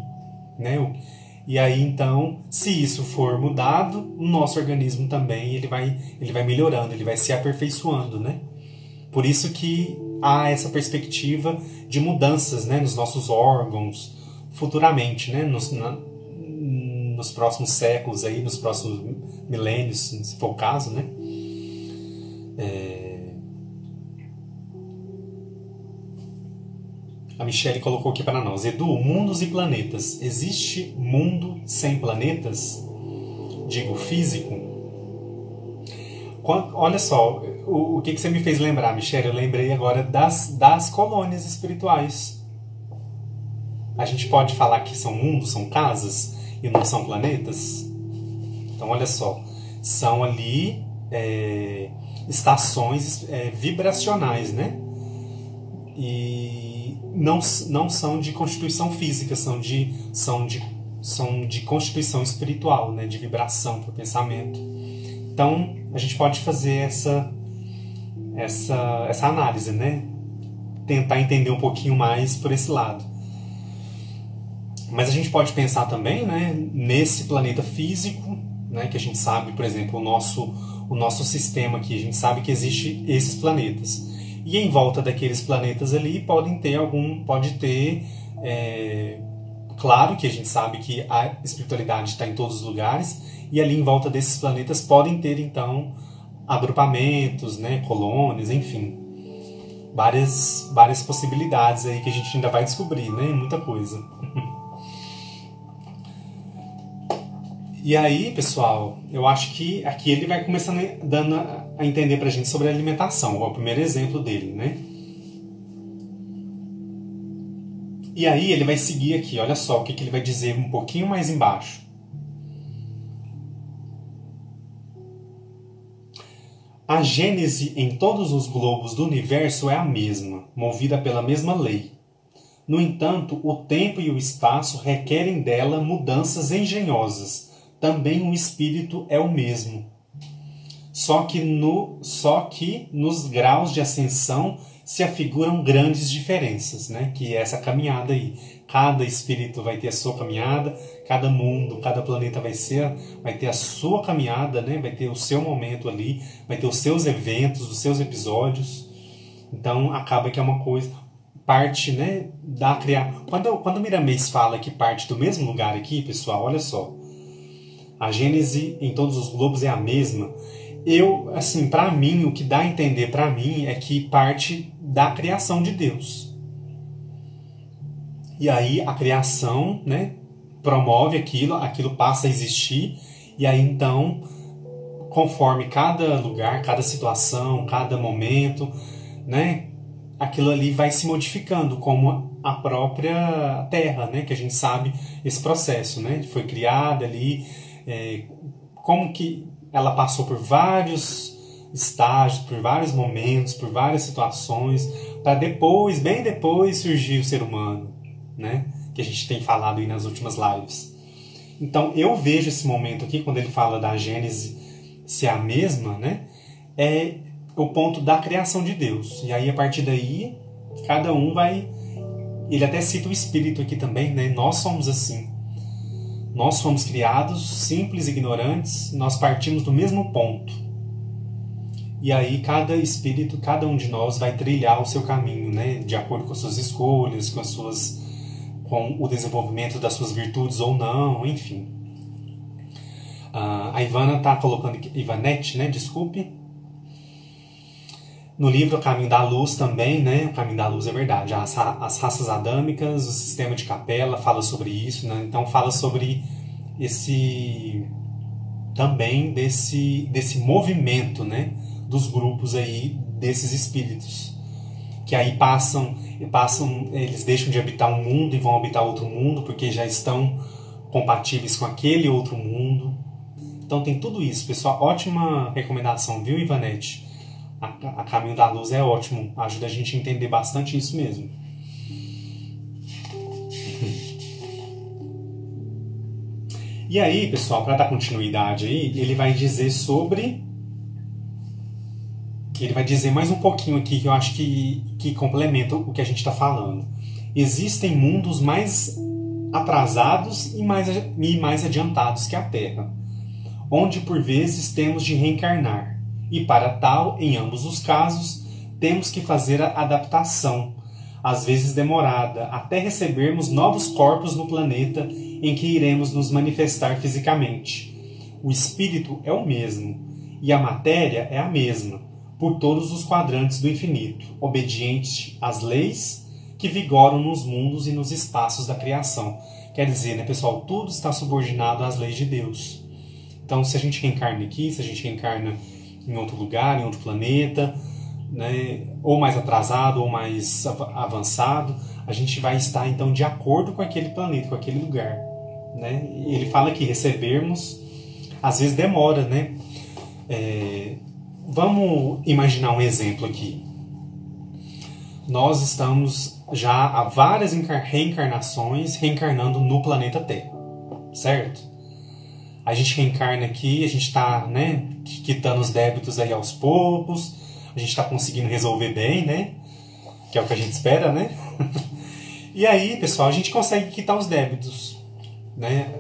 né? E aí, então, se isso for mudado, o nosso organismo também ele vai melhorando, ele vai se aperfeiçoando, né? Por isso que há essa perspectiva de mudanças, né, nos nossos órgãos futuramente, né, nos próximos séculos, aí, nos próximos milênios, se for o caso, né? A Michelle colocou aqui para nós: Edu, mundos e planetas. Existe mundo sem planetas? Digo, físico? Olha só, o que você me fez lembrar, Michelle? Eu lembrei agora das colônias espirituais. A gente pode falar que são mundos, são casas, e não são planetas? Então, olha só, são ali estações vibracionais, né? E não são de constituição física, são de constituição espiritual, né? De vibração para o pensamento. Então, a gente pode fazer essa análise, né? Tentar entender um pouquinho mais por esse lado. Mas a gente pode pensar também, né, nesse planeta físico, né, que a gente sabe, por exemplo, o nosso sistema aqui, a gente sabe que existe esses planetas. E em volta daqueles planetas ali pode ter, claro que a gente sabe que a espiritualidade está em todos os lugares, e ali em volta desses planetas podem ter, então, agrupamentos, né, colônias, enfim, várias possibilidades aí que a gente ainda vai descobrir, né, muita coisa. E aí, pessoal, eu acho que aqui ele vai começando dando a entender pra gente sobre a alimentação. É o primeiro exemplo dele, né? E aí ele vai seguir aqui, olha só o que ele vai dizer um pouquinho mais embaixo. A gênese em todos os globos do universo é a mesma, movida pela mesma lei. No entanto, o tempo e o espaço requerem dela mudanças engenhosas, também o espírito é o mesmo. Só que nos graus de ascensão se afiguram grandes diferenças, né? Que é essa caminhada aí. Cada espírito vai ter a sua caminhada, cada mundo, cada planeta vai ter a sua caminhada, né? Vai ter o seu momento ali, vai ter os seus eventos, os seus episódios. Então acaba que é uma coisa, parte, né, da criar. Quando o Miramês fala que parte do mesmo lugar aqui, pessoal, olha só. A gênese em todos os globos é a mesma. Assim, para mim, o que dá a entender para mim é que parte da criação de Deus. E aí a criação, né, promove aquilo passa a existir, e aí então, conforme cada lugar, cada situação, cada momento, né, aquilo ali vai se modificando, como a própria Terra, né, que a gente sabe esse processo, né, foi criada ali, como que ela passou por vários estágios, por vários momentos, por várias situações, para depois, bem depois, surgir o ser humano, né? Que a gente tem falado aí nas últimas lives. Então, eu vejo esse momento aqui, quando ele fala da Gênese ser a mesma, né? É o ponto da criação de Deus. E aí, a partir daí, cada um vai... Ele até cita o Espírito aqui também, né? Nós somos assim. Nós fomos criados simples e ignorantes, nós partimos do mesmo ponto. E aí cada espírito, cada um de nós vai trilhar o seu caminho, né? De acordo com as suas escolhas, com o desenvolvimento das suas virtudes ou não, enfim. A Ivana está colocando aqui, Ivanete, né? Desculpe. No livro O Caminho da Luz também, né? O Caminho da Luz é verdade. As raças adâmicas, o sistema de capela fala sobre isso, né? Então fala sobre também desse movimento, né? Dos grupos aí, desses espíritos. Que aí eles deixam de habitar um mundo e vão habitar outro mundo, porque já estão compatíveis com aquele outro mundo. Então tem tudo isso, pessoal. Ótima recomendação, viu, Ivanete? A Caminho da Luz é ótimo, ajuda a gente a entender bastante isso mesmo. E aí, pessoal, para dar continuidade aí, ele vai dizer mais um pouquinho aqui que eu acho que complementa o que a gente está falando. Existem mundos mais atrasados e mais adiantados que a Terra, onde por vezes temos de reencarnar. E para tal, em ambos os casos, temos que fazer a adaptação, às vezes demorada, até recebermos novos corpos no planeta em que iremos nos manifestar fisicamente. O espírito é o mesmo, e a matéria é a mesma, por todos os quadrantes do infinito, obediente às leis que vigoram nos mundos e nos espaços da criação. Quer dizer, né, pessoal, tudo está subordinado às leis de Deus. Então, se a gente reencarna aqui, se a gente reencarna em outro lugar, em outro planeta, né, ou mais atrasado ou mais avançado, a gente vai estar então de acordo com aquele planeta, com aquele lugar, né? Ele fala que recebermos, às vezes demora, né? Vamos imaginar um exemplo aqui. Nós estamos já há várias reencarnações reencarnando no planeta Terra, certo? A gente reencarna aqui, a gente está, né, quitando os débitos aí aos poucos, a gente está conseguindo resolver bem, né? Que é o que a gente espera, né? E aí, pessoal, a gente consegue quitar os débitos, né?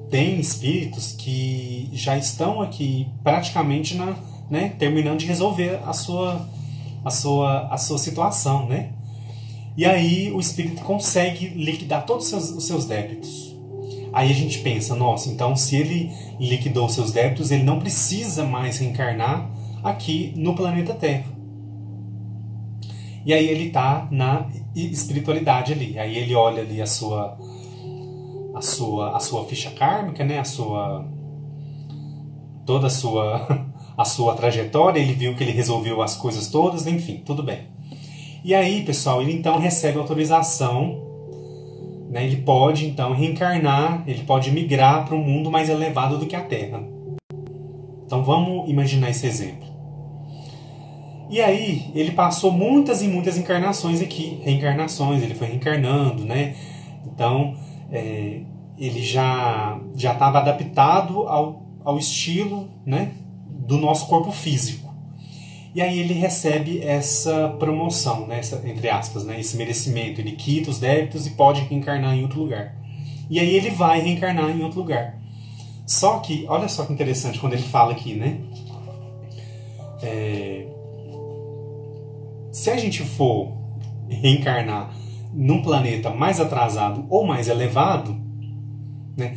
Tem espíritos que já estão aqui praticamente né, terminando de resolver a sua situação, né? E aí o espírito consegue liquidar todos os seus débitos. Aí a gente pensa, nossa, então se ele liquidou seus débitos, ele não precisa mais reencarnar aqui no planeta Terra. E aí ele está na espiritualidade ali. Aí ele olha ali a sua ficha kármica, né? Toda a sua trajetória, ele viu que ele resolveu as coisas todas, enfim, tudo bem. E aí, pessoal, ele então recebe autorização, né? Ele pode então reencarnar, ele pode migrar para um mundo mais elevado do que a Terra. Então vamos imaginar esse exemplo. E aí ele passou muitas e muitas encarnações aqui, reencarnações, ele foi reencarnando, né? Então ele já estava adaptado ao estilo, né, do nosso corpo físico. E aí ele recebe essa promoção, né, entre aspas, né, esse merecimento. Ele quita os débitos e pode reencarnar em outro lugar. E aí ele vai reencarnar em outro lugar. Só que, olha só que interessante quando ele fala aqui, né? Se a gente for reencarnar num planeta mais atrasado ou mais elevado, né?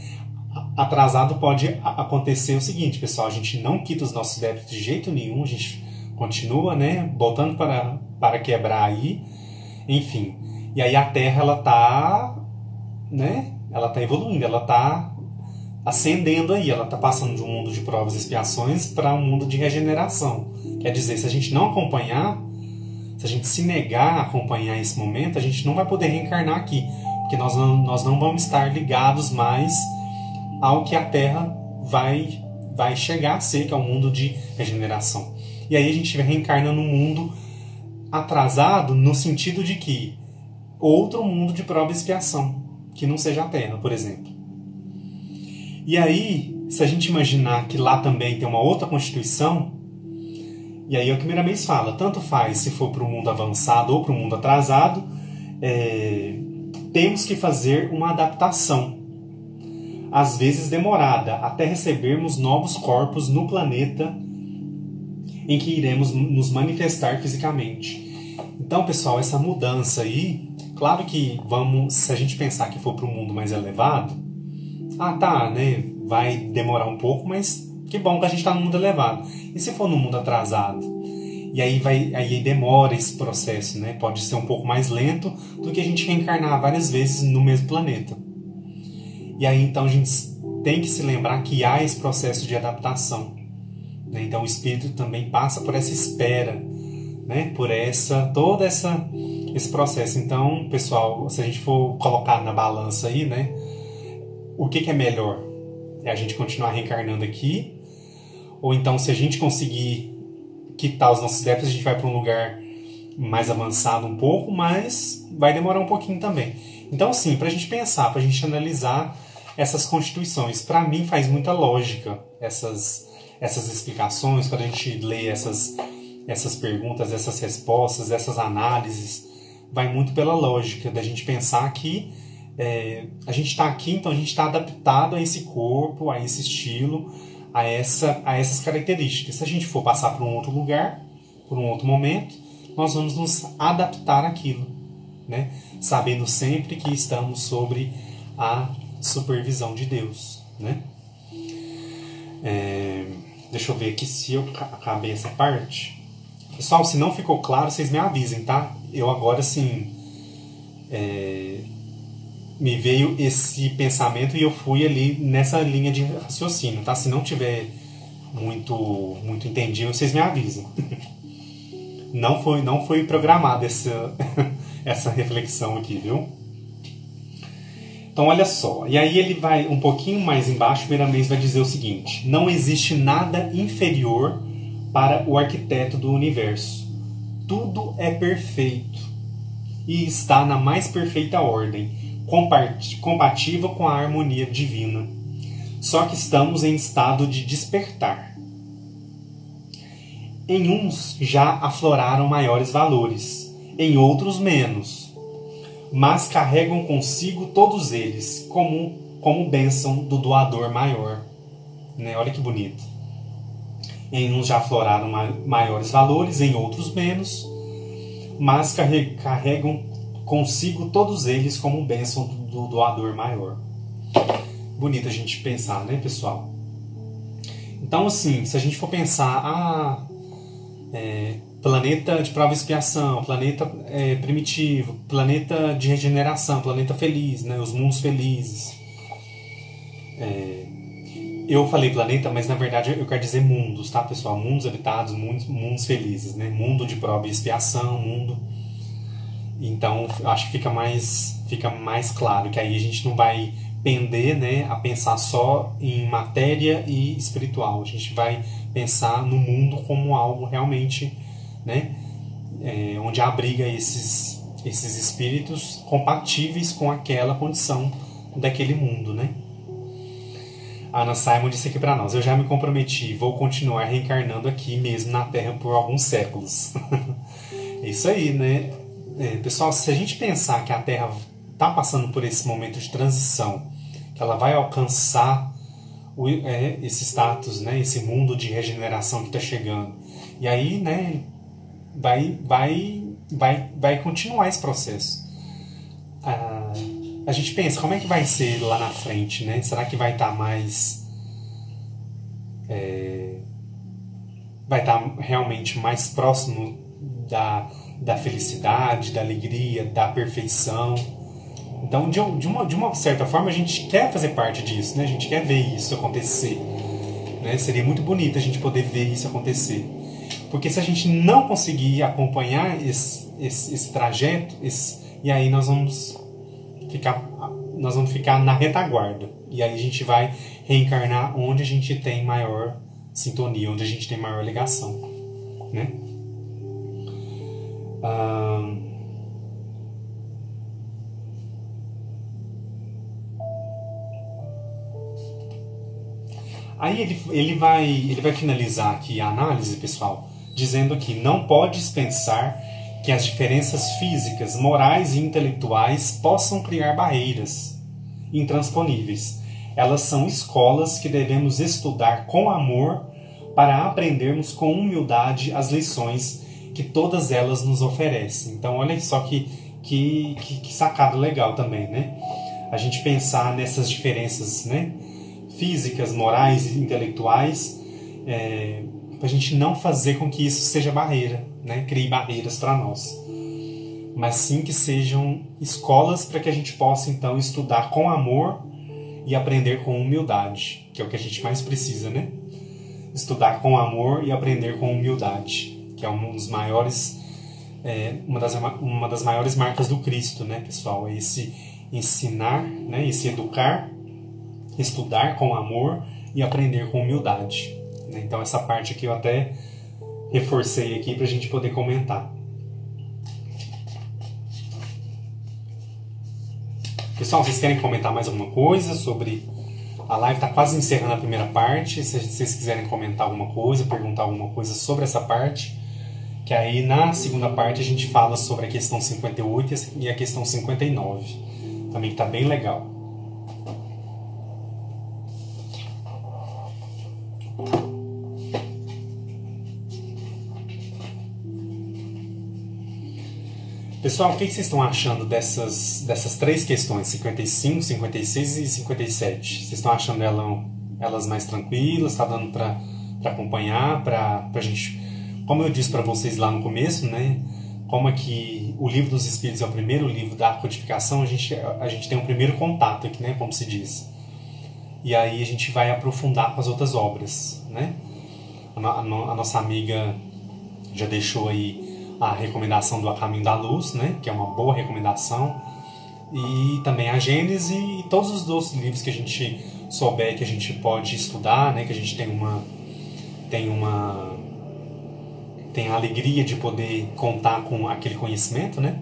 Atrasado pode acontecer o seguinte, pessoal, a gente não quita os nossos débitos de jeito nenhum, a gente continua, né, botando para quebrar aí, enfim. E aí a Terra, ela tá, né, ela tá evoluindo, ela tá ascendendo aí, ela tá passando de um mundo de provas e expiações para um mundo de regeneração. Quer dizer, se a gente não acompanhar, se a gente se negar a acompanhar esse momento, a gente não vai poder reencarnar aqui, porque nós não vamos estar ligados mais ao que a Terra vai chegar a ser, que é o mundo de regeneração. E aí a gente reencarna num mundo atrasado no sentido de que outro mundo de prova e expiação, que não seja a Terra, por exemplo. E aí, se a gente imaginar que lá também tem uma outra constituição, e aí é o que Miramês fala, tanto faz se for para o mundo avançado ou para o mundo atrasado, temos que fazer uma adaptação, às vezes demorada, até recebermos novos corpos no planeta em que iremos nos manifestar fisicamente. Então, pessoal, essa mudança aí, claro que se a gente pensar que for para um mundo mais elevado, né, vai demorar um pouco, mas que bom que a gente está no mundo elevado. E se for no mundo atrasado? E aí demora esse processo, né? Pode ser um pouco mais lento do que a gente reencarnar várias vezes no mesmo planeta. E aí então a gente tem que se lembrar que há esse processo de adaptação, né? Então o espírito também passa por essa espera, né? Por todo esse processo. Então, pessoal, se a gente for colocar na balança aí, né? O que é melhor? É a gente continuar reencarnando aqui? Ou então, se a gente conseguir quitar os nossos débitos, a gente vai para um lugar mais avançado um pouco, mas vai demorar um pouquinho também. Então, sim, para a gente pensar, para a gente analisar essas constituições, para mim faz muita lógica essas explicações, quando a gente lê essas perguntas, essas respostas, essas análises, vai muito pela lógica da gente pensar que a gente está aqui, então a gente está adaptado a esse corpo, a esse estilo, a essas características. Se a gente for passar para um outro lugar, por um outro momento, nós vamos nos adaptar àquilo, né? Sabendo sempre que estamos sobre a supervisão de Deus, né? Deixa eu ver aqui se eu acabei essa parte. Pessoal, se não ficou claro, vocês me avisem, tá? Eu agora, assim, me veio esse pensamento e eu fui ali nessa linha de raciocínio, tá? Se não tiver muito entendido, vocês me avisam. Não foi programada essa reflexão aqui, viu? Então, olha só. E aí ele vai um pouquinho mais embaixo, Miramês vai dizer o seguinte: não existe nada inferior para o arquiteto do universo. Tudo é perfeito e está na mais perfeita ordem, compatível com a harmonia divina. Só que estamos em estado de despertar. Em uns já afloraram maiores valores, em outros menos, mas carregam consigo todos eles como bênção do doador maior. Né? Olha que bonito. Em uns já afloraram maiores valores, em outros menos, mas carregam consigo todos eles como bênção do doador maior. Bonito a gente pensar, né, pessoal? Então, assim, se a gente for pensar, planeta de prova e expiação, planeta primitivo, planeta de regeneração, planeta feliz, né, os mundos felizes. Eu falei planeta, mas na verdade eu quero dizer mundos, tá, pessoal? Mundos habitados, mundos felizes, né? Mundo de prova e expiação, mundo. Então, acho que fica mais claro, que aí a gente não vai pender, né, a pensar só em matéria e espiritual. A gente vai pensar no mundo como algo realmente, né, onde abriga esses espíritos compatíveis com aquela condição daquele mundo, né? A Ana Simon disse aqui pra nós: eu já me comprometi, vou continuar reencarnando aqui mesmo na Terra por alguns séculos. É isso aí, né? Pessoal, se a gente pensar que a Terra está passando por esse momento de transição, que ela vai alcançar esse status, né? Esse mundo de regeneração que está chegando, e aí, né? Vai continuar esse processo. A gente pensa, como é que vai ser lá na frente, né? Será que vai estar mais... vai estar realmente mais próximo da felicidade, da alegria, da perfeição? Então, de uma certa forma, a gente quer fazer parte disso, né? A gente quer ver isso acontecer, né? Seria muito bonito a gente poder ver isso acontecer. Porque se a gente não conseguir acompanhar esse trajeto, e aí nós vamos ficar na retaguarda. E aí a gente vai reencarnar onde a gente tem maior sintonia, onde a gente tem maior ligação, né? Aí ele vai finalizar aqui a análise, pessoal, dizendo que não podes pensar que as diferenças físicas, morais e intelectuais possam criar barreiras intransponíveis. Elas são escolas que devemos estudar com amor para aprendermos com humildade as lições que todas elas nos oferecem. Então, olha só que sacada legal também, né? A gente pensar nessas diferenças, né? Físicas, morais e intelectuais, para a gente não fazer com que isso seja barreira, né? Crie barreiras para nós, mas sim que sejam escolas para que a gente possa então estudar com amor e aprender com humildade, que é o que a gente mais precisa, né? Estudar com amor e aprender com humildade, que é um dos maiores, uma das maiores marcas do Cristo, né, pessoal? É esse ensinar, né? Esse educar, estudar com amor e aprender com humildade. Então essa parte aqui eu até reforcei aqui para a gente poder comentar. Pessoal, vocês querem comentar mais alguma coisa sobre... A live está quase encerrando a primeira parte. Se vocês quiserem comentar alguma coisa, perguntar alguma coisa sobre essa parte, que aí na segunda parte a gente fala sobre a questão 58 e a questão 59. Também está bem legal. Pessoal, o que vocês estão achando dessas três questões, 55, 56 e 57? Vocês estão achando elas mais tranquilas? Está dando para acompanhar? Para a gente, como eu disse para vocês lá no começo, né? Como é que o Livro dos Espíritos é o primeiro livro da codificação, a gente tem um primeiro contato aqui, né? Como se diz. E aí a gente vai aprofundar com as outras obras, né? A nossa amiga já deixou aí a recomendação do A Caminho da Luz, né, que é uma boa recomendação, e também a Gênese e todos os outros livros que a gente souber que a gente pode estudar, né, que a gente tem a alegria de poder contar com aquele conhecimento, né?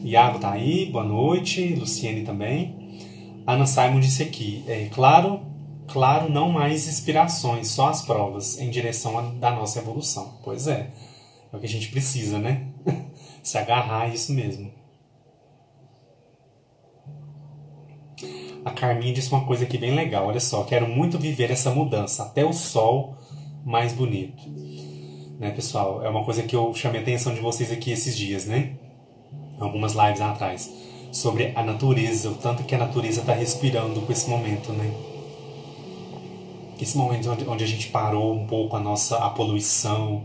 Iago tá aí, boa noite, Luciene também. Ana Simon disse aqui, claro, não mais inspirações, só as provas em direção da nossa evolução. Pois é o que a gente precisa, né? Se agarrar a isso mesmo. A Carminha disse uma coisa aqui bem legal. Olha só, quero muito viver essa mudança, até o sol mais bonito. Né, pessoal? É uma coisa que eu chamei a atenção de vocês aqui esses dias, né? Algumas lives atrás. Sobre a natureza, o tanto que a natureza está respirando com esse momento, né? Esse momento onde a gente parou um pouco a poluição,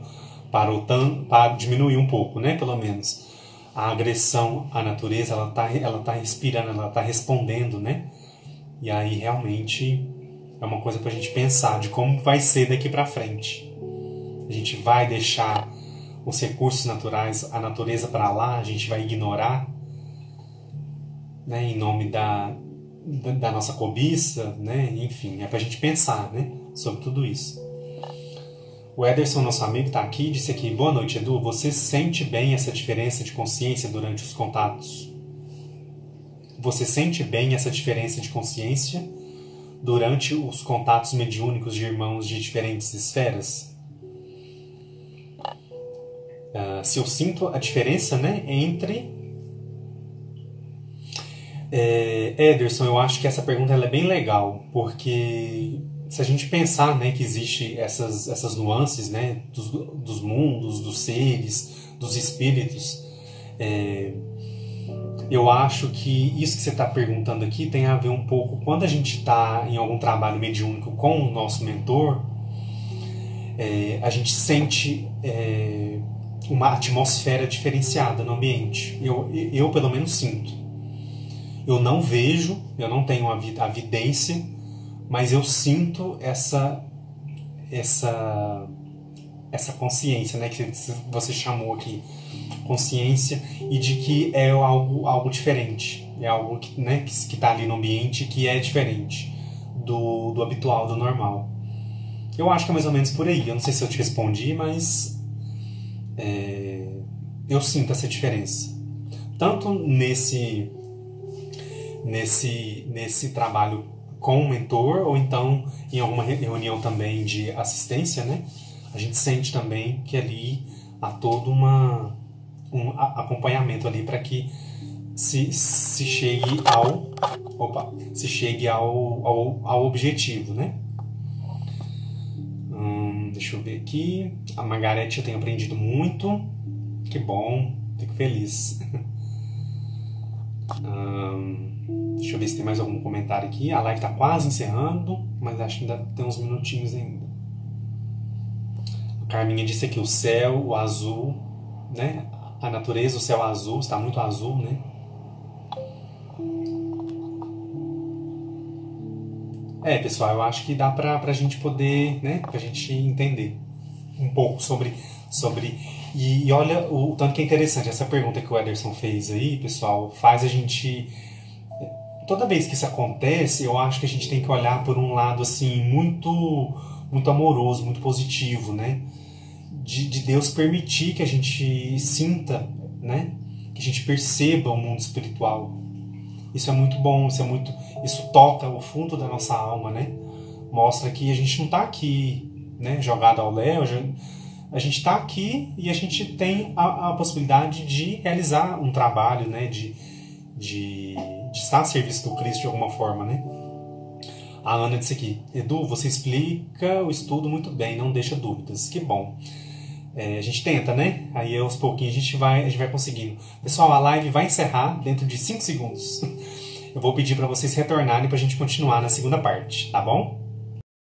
diminuir um pouco, né, pelo menos a agressão à natureza, ela tá respirando, ela tá respondendo, né? E aí realmente é uma coisa pra gente pensar de como vai ser daqui pra frente. A gente vai deixar os recursos naturais, a natureza para lá, a gente vai ignorar, né, em nome da nossa cobiça, né? Enfim, é pra gente pensar, né, sobre tudo isso. O Ederson, nosso amigo, está aqui, disse aqui: boa noite, Edu. Você sente bem essa diferença de consciência durante os contatos? Você sente bem essa diferença de consciência durante os contatos mediúnicos de irmãos de diferentes esferas? Se eu sinto a diferença, né, entre... Ederson, eu acho que essa pergunta ela é bem legal, porque se a gente pensar, né, que existe essas nuances, né, dos mundos, dos seres, dos espíritos, eu acho que isso que você está perguntando aqui tem a ver um pouco quando a gente está em algum trabalho mediúnico com o nosso mentor, a gente sente uma atmosfera diferenciada no ambiente. Eu pelo menos sinto. Eu não vejo, eu não tenho a vidência, mas eu sinto essa consciência, né, que você chamou aqui, consciência, e de que é algo diferente, é algo que, né, que está ali no ambiente que é diferente do habitual, do normal. Eu acho que é mais ou menos por aí. Eu não sei se eu te respondi, mas eu sinto essa diferença. Tanto nesse trabalho com o mentor, ou então em alguma reunião também de assistência, né? A gente sente também que ali há todo um acompanhamento ali para que se chegue ao objetivo, né? Deixa eu ver aqui. A Margarete eu tenho aprendido muito. Que bom, fico feliz. Deixa eu ver se tem mais algum comentário aqui. A live está quase encerrando, mas acho que ainda tem uns minutinhos ainda. A Carminha disse aqui o céu, o azul, né? A natureza, o céu azul, está muito azul, né? Pessoal, eu acho que dá pra gente poder, né? Pra gente entender um pouco sobre... E olha o tanto que é interessante. Essa pergunta que o Ederson fez aí, pessoal, faz a gente... Toda vez que isso acontece, eu acho que a gente tem que olhar por um lado, assim, muito, muito amoroso, muito positivo, né? De Deus permitir que a gente sinta, né? Que a gente perceba o mundo espiritual. Isso é muito bom, isso toca o fundo da nossa alma, né? Mostra que a gente não está aqui, né, jogado ao léu, a gente está aqui e a gente tem a possibilidade de realizar um trabalho, né, de estar a serviço do Cristo de alguma forma, né? A Ana disse aqui: Edu, você explica o estudo muito bem, não deixa dúvidas. Que bom. A gente tenta, né? Aí aos pouquinhos a gente vai conseguindo. Pessoal, a live vai encerrar dentro de 5 segundos. Eu vou pedir para vocês retornarem para a gente continuar na segunda parte, tá bom?